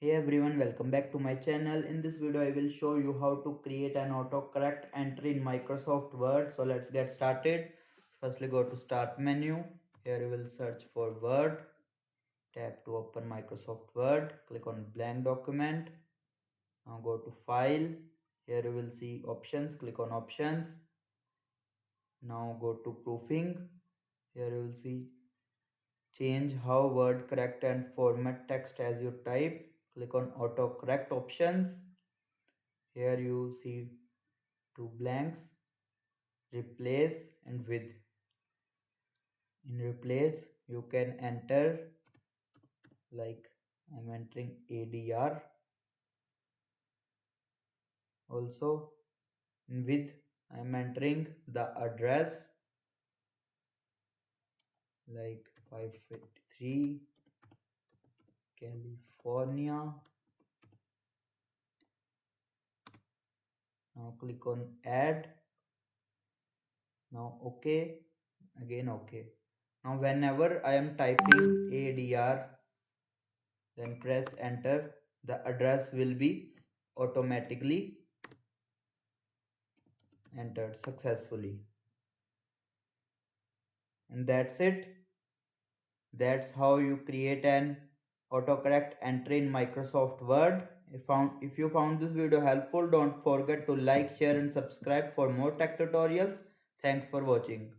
Hey everyone, welcome back to my channel. In this video, I will show you how to create an autocorrect entry in Microsoft Word. So let's get started. Firstly, go to Start menu. Here you will search for Word. Tap to open Microsoft Word. Click on blank document. Now go to File. Here you will see Options. Click on Options. Now go to Proofing. Here you will see change how word correct and format text as you type. Click on autocorrect options. Here you see two blanks, replace and with. In replace you can enter, like I'm entering ADR. Also in with I'm entering the address, like 553 California. Now click on add. Now okay, again okay. Now whenever I am typing ADR, then press enter, the address will be automatically entered successfully. And that's it. That's how you create an autocorrect entry in Microsoft Word. If you found this video helpful, don't forget to like, share and subscribe for more tech tutorials. Thanks for watching.